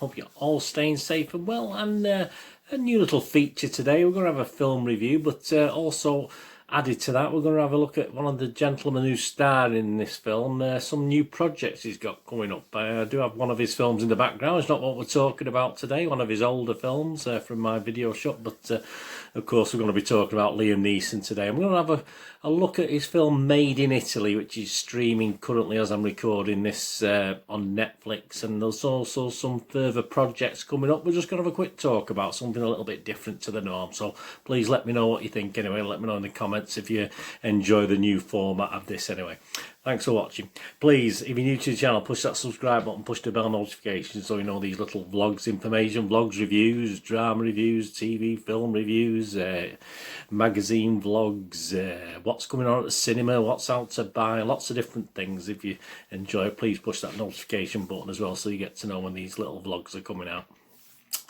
Hope you're all staying safe and well. And a new little feature today. We're going to have a film review, but also added to that, we're going to have a look at one of the gentlemen who starred in this film, some new projects he's got coming up. I do have one of his films in the background. It's not what we're talking about today, one of his older films from my video shop, but of course we're going to be talking about Liam Neeson today. I'm going to have a look at his film Made in Italy, which is streaming currently as I'm recording this on Netflix, and there's also some further projects coming up. We're just going to have a quick talk about something a little bit different to the norm, so please let me know what you think anyway. Let me know in the comments if you enjoy the new format of this anyway. Thanks for watching. Please, if you're new to the channel, push that subscribe button, push the bell notification so you know these little vlogs, information, vlogs, reviews, drama reviews, TV, film reviews, magazine vlogs, what's coming on at the cinema, what's out to buy, lots of different things. If you enjoy it, please push that notification button as well so you get to know when these little vlogs are coming out.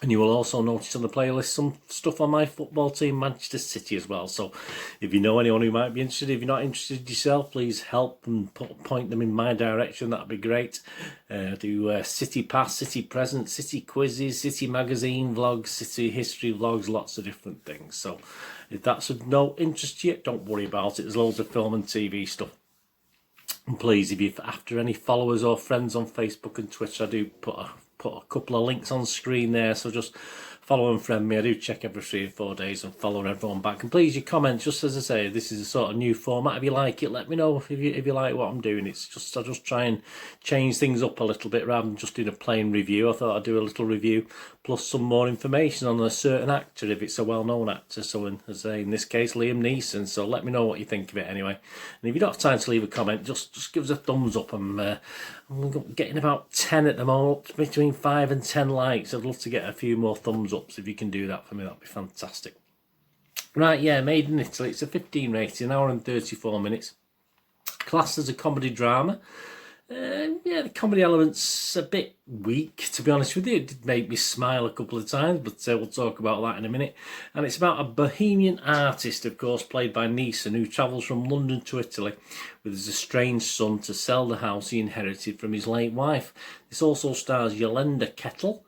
And you will also notice on the playlist some stuff on my football team, Manchester City, as well. So if you know anyone who might be interested, if you're not interested yourself, please help and point them in my direction. That'd be great. Do City Pass, City Present, City Quizzes, City Magazine vlogs, City History vlogs, lots of different things. So if that's of no interest to you, don't worry about it. There's loads of film and TV stuff. And please, if you're after any followers or friends on Facebook and Twitter, I do put a couple of links on screen there, so just follow and friend me. I do check every 3 or 4 days and follow everyone back. And please, your comments, just as I say, this is a sort of new format. If you like it, let me know. If you like what I'm doing, it's just I just try and change things up a little bit rather than just doing a plain review. I thought I'd do a little review plus some more information on a certain actor if it's a well-known actor. So in this case, Liam Neeson. So let me know what you think of it anyway. And if you don't have time to leave a comment, just give us a thumbs up. I'm getting about 10 at the moment, between 5 and 10 likes. I'd love to get a few more thumbs up, so if you can do that for me, that'd be fantastic. Right, yeah, Made in Italy. It's a 15 rating, an hour and 34 minutes. Classed as a comedy drama. Yeah, the comedy element's a bit weak, to be honest with you. It did make me smile a couple of times, but we'll talk about that in a minute. And it's about a bohemian artist, of course, played by Neeson, who travels from London to Italy with his estranged son to sell the house he inherited from his late wife. This also stars Yolanda Kettle,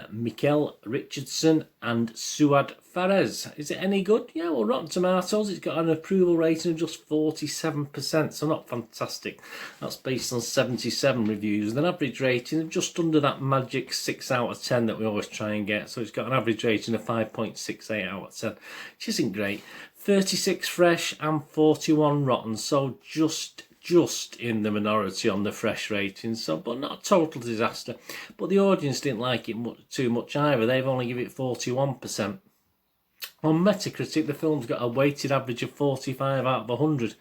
Mikel Richardson and Suad Fares. Is it any good? Yeah, well, Rotten Tomatoes, it's got an approval rating of just 47%, so not fantastic. That's based on 77 reviews with an average rating of just under that magic 6 out of 10 that we always try and get. So it's got an average rating of 5.68 out of 10, which isn't great. 36 fresh and 41 rotten, so just in the minority on the fresh rating, so but not a total disaster. But the audience didn't like it too much either. They've only given it 41%. On Metacritic, the film's got a weighted average of 45 out of 100.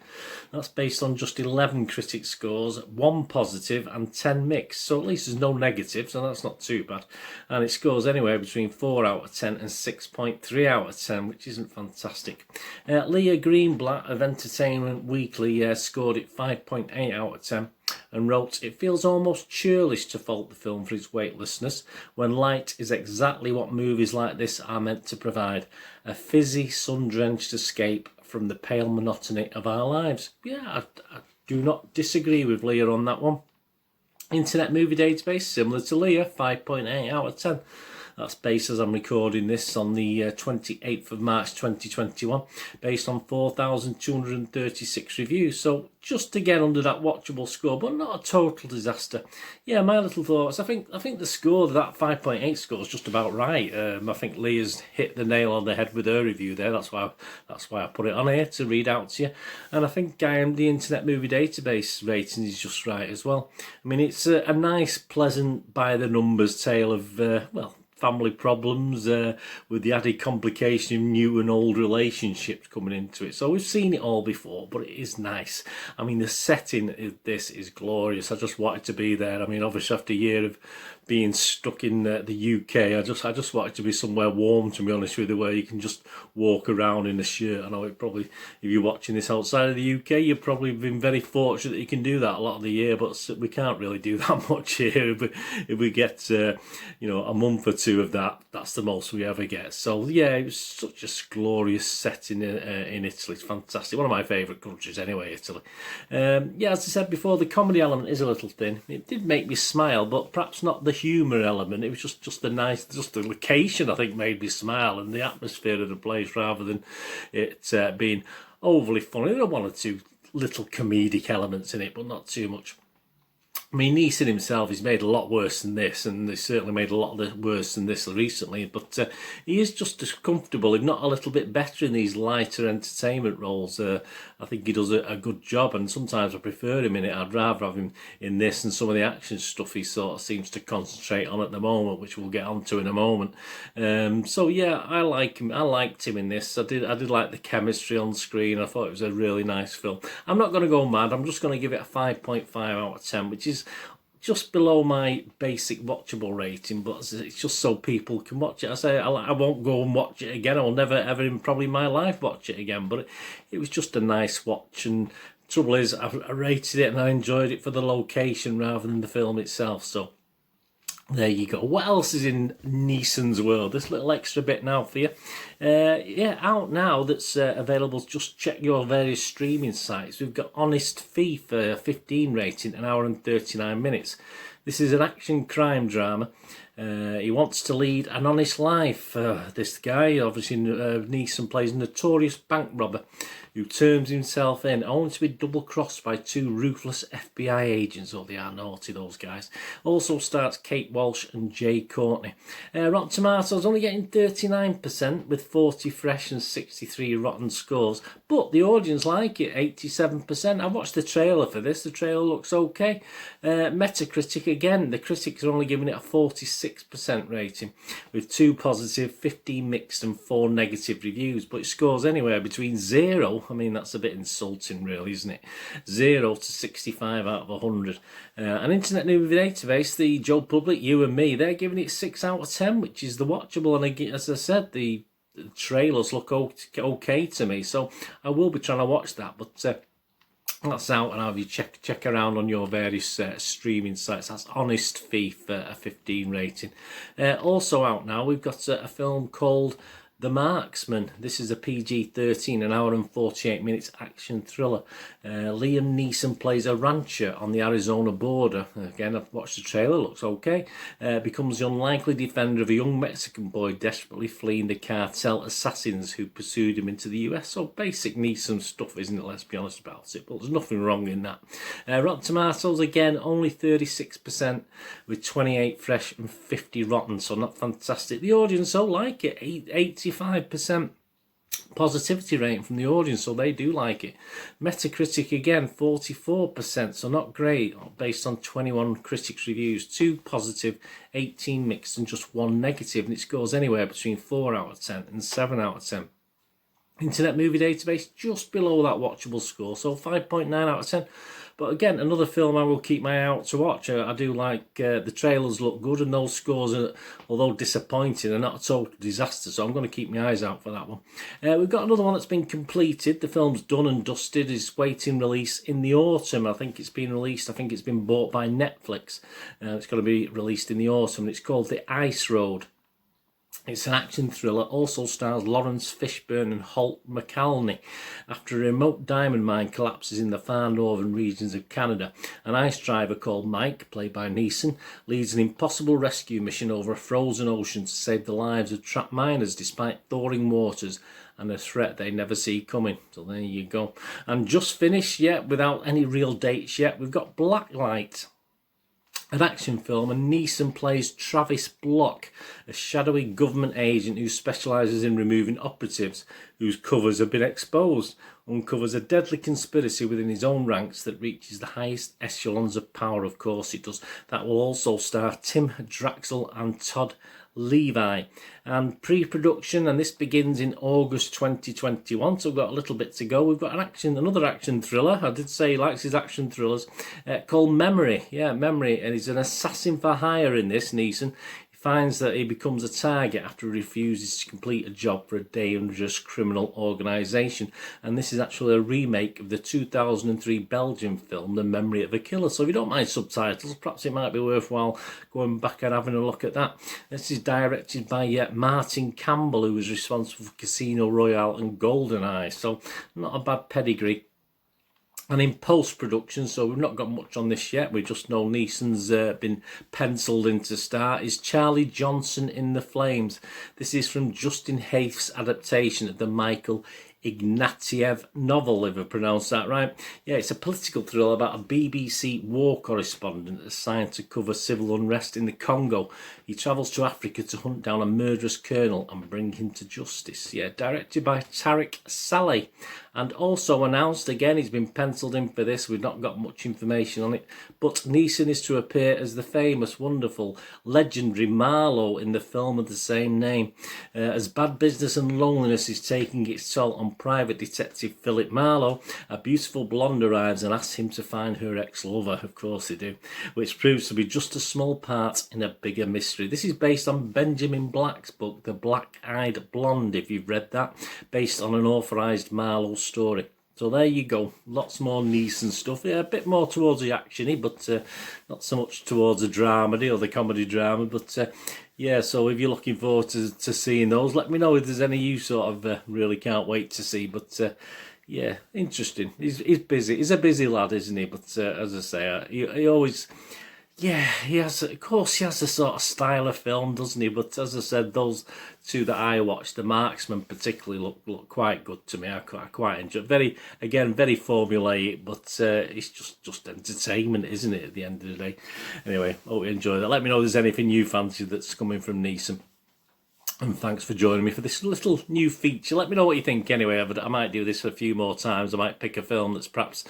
That's based on just 11 critic scores, 1 positive and 10 mixed. So at least there's no negatives, so that's not too bad. And it scores anywhere between 4 out of 10 and 6.3 out of 10, which isn't fantastic. Leah Greenblatt of Entertainment Weekly scored it 5.8 out of 10. And wrote, "It feels almost churlish to fault the film for its weightlessness, when light is exactly what movies like this are meant to provide. A fizzy, sun-drenched escape from the pale monotony of our lives." Yeah, I do not disagree with Leah on that one. Internet Movie Database, similar to Leah, 5.8 out of 10. That's based, as I'm recording this, on the 28th of March 2021, based on 4,236 reviews. So just again under that watchable score, but not a total disaster. Yeah, my little thoughts. I think the score, that 5.8 score, is just about right. I think Leah's hit the nail on the head with her review there. That's why I put it on here to read out to you. And I think the Internet Movie Database rating is just right as well. I mean, it's a nice, pleasant, by the numbers tale of well, family problems with the added complication of new and old relationships coming into it. So we've seen it all before, but it is nice. I mean, the setting of this is glorious. I just wanted to be there. I mean, obviously after a year of being stuck in the UK, I just wanted to be somewhere warm, to be honest with you, where you can just walk around in a shirt. I know it probably, if you're watching this outside of the UK, you've probably been very fortunate that you can do that a lot of the year, but we can't really do that much here. If we get you know, a month or two of that, that's the most we ever get. So yeah, it was such a glorious setting in Italy. It's fantastic. One of my favourite countries anyway, Italy. Yeah, as I said before, the comedy element is a little thin. It did make me smile, but perhaps not the humour element. It was just the location, I think, made me smile, and the atmosphere of the place, rather than it being overly funny. There are one or two little comedic elements in it, but not too much. I mean, Neeson himself, he's made a lot worse than this, and he's certainly made a lot worse than this recently, but he is just as comfortable, if not a little bit better, in these lighter entertainment roles. I think he does a good job, and sometimes I prefer him in it. I'd rather have him in this and some of the action stuff he sort of seems to concentrate on at the moment, which we'll get onto in a moment. So yeah, I like him. I liked him in this. I did like the chemistry on screen. I thought it was a really nice film. I'm not going to go mad. I'm just going to give it a 5.5 out of 10, which is just below my basic watchable rating, but it's just so people can watch it. I say I won't go and watch it again. I will never ever in probably my life watch it again, but it was just a nice watch. And trouble is, I rated it and I enjoyed it for the location rather than the film itself. So there you go. What else is in Neeson's world? This little extra bit now for you. Yeah, out now, that's available. Just check your various streaming sites. We've got Honest Thief, 15 rating, an hour and 39 minutes. This is an action crime drama. He wants to lead an honest life. This guy, obviously, Neeson plays a notorious bank robber who turns himself in only to be double-crossed by two ruthless FBI agents. Oh, they are naughty, those guys. Also starts Kate Walsh and Jay Courtney. Rotten Tomatoes only getting 39%, with 40 fresh and 63 rotten scores, but the audience like it, 87%. I watched the trailer for this. The trailer looks okay. Metacritic, again, the critics are only giving it a 46% rating, with 2 positive, 15 mixed and 4 negative reviews, but it scores anywhere between 0, I mean, that's a bit insulting really, isn't it, 0 to 65 out of 100. An Internet Movie Database, the Joe Public, you and me, they're giving it 6 out of 10, which is the watchable, and again, as I said, the trailers look okay to me, so I will be trying to watch that, but that's out, and have you check around on your various streaming sites. That's Honest Thief, a 15 rating. Also out now, we've got a film called The Marksman. This is a PG-13, an hour and 48 minutes action thriller. Liam Neeson plays a rancher on the Arizona border. Again, I've watched the trailer, looks okay. Becomes the unlikely defender of a young Mexican boy desperately fleeing the cartel assassins who pursued him into the US. So basic Neeson stuff, isn't it? Let's be honest about it, but there's nothing wrong in that. Rotten Tomatoes, again, only 36%, with 28 fresh and 50 rotten, so not fantastic. The audience don't like it, 85% positivity rating from the audience, so they do like it. Metacritic, again, 44%, so not great, based on 21 critics reviews, 2 positive, 18 mixed and just 1 negative, and it scores anywhere between 4 out of 10 and 7 out of 10. Internet Movie Database, just below that watchable score, so 5.9 out of 10. But again, another film I will keep my eye out to watch. I do like the trailers look good, and those scores, are, although disappointing, are not a total disaster, so I'm going to keep my eyes out for that one. We've got another one that's been completed. The film's done and dusted, is waiting release in the autumn. I think it's been released, I think it's been bought by Netflix. It's going to be released in the autumn, and it's called The Ice Road. It's an action thriller, also stars Lawrence Fishburne and Holt McCallany. After a remote diamond mine collapses in the far northern regions of Canada, an ice driver called Mike, played by Neeson, leads an impossible rescue mission over a frozen ocean to save the lives of trapped miners despite thawing waters and a threat they never see coming. So there you go. And just finished yet, without any real dates yet, we've got Blacklight, an action film, and Neeson plays Travis Block, a shadowy government agent who specialises in removing operatives whose covers have been exposed, uncovers a deadly conspiracy within his own ranks that reaches the highest echelons of power. Of course it does. That will also star Tim Draxel and Todd Levi, and pre-production, and this begins in August 2021, so we've got a little bit to go. We've got another action thriller. I did say he likes his action thrillers, called Memory. Yeah, Memory, and he's an assassin for hire in this, Neeson. Finds that he becomes a target after he refuses to complete a job for a dangerous criminal organisation. And this is actually a remake of the 2003 Belgian film, The Memory of a Killer. So if you don't mind subtitles, perhaps it might be worthwhile going back and having a look at that. This is directed by Martin Campbell, who was responsible for Casino Royale and GoldenEye. So not a bad pedigree. And in post-production, so we've not got much on this yet, we just know Neeson's been penciled in to star, is Charlie Johnson in The Flames. This is from Justin Haif's adaptation of the Michael Ignatieff novel, if I pronounced that right. Yeah, it's a political thriller about a BBC war correspondent assigned to cover civil unrest in the Congo. He travels to Africa to hunt down a murderous colonel and bring him to justice. Yeah, directed by Tariq Saleh. And also announced, again, he's been penciled in for this. We've not got much information on it. But Neeson is to appear as the famous, wonderful, legendary Marlowe in the film of the same name. As bad business and loneliness is taking its toll on private detective Philip Marlowe, a beautiful blonde arrives and asks him to find her ex-lover. Of course they do. Which proves to be just a small part in a bigger mystery. This is based on Benjamin Black's book, The Black-Eyed Blonde, if you've read that. Based on an authorised Marlowe story. So there you go, lots more Neeson stuff. Yeah, a bit more towards the actiony, but not so much towards the dramedy or the comedy drama. But yeah, so if you're looking forward to seeing those, let me know if there's any you sort of really can't wait to see. But yeah, interesting. He's busy. He's a busy lad, isn't he? But as I say, he always. Yeah, he has. Of course, he has a sort of style of film, doesn't he? But as I said, those two that I watched, the Marksman particularly, look quite good to me. I quite enjoy. Very formulaic, but it's just entertainment, isn't it? At the end of the day. Anyway, hope you enjoy that. Let me know if there's anything you fancy that's coming from Neeson. And thanks for joining me for this little new feature. Let me know what you think anyway. I might do this a few more times. I might pick a film that's perhaps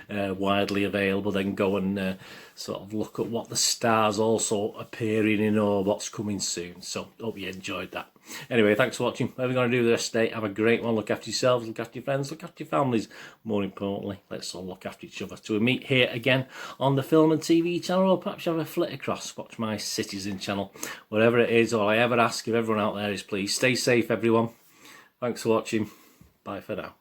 widely available, then go and sort of look at what the stars also appearing in or what's coming soon. So hope you enjoyed that. Anyway, thanks for watching. Whatever you're going to do the rest of the day, have a great one. Look after yourselves, look after your friends, look after your families. More importantly, let's all look after each other. Till we meet here again on the Film and TV channel, or perhaps you have a flit across, watch my Citizen channel. Whatever it is, all I ever ask of everyone out there is please stay safe, everyone. Thanks for watching. Bye for now.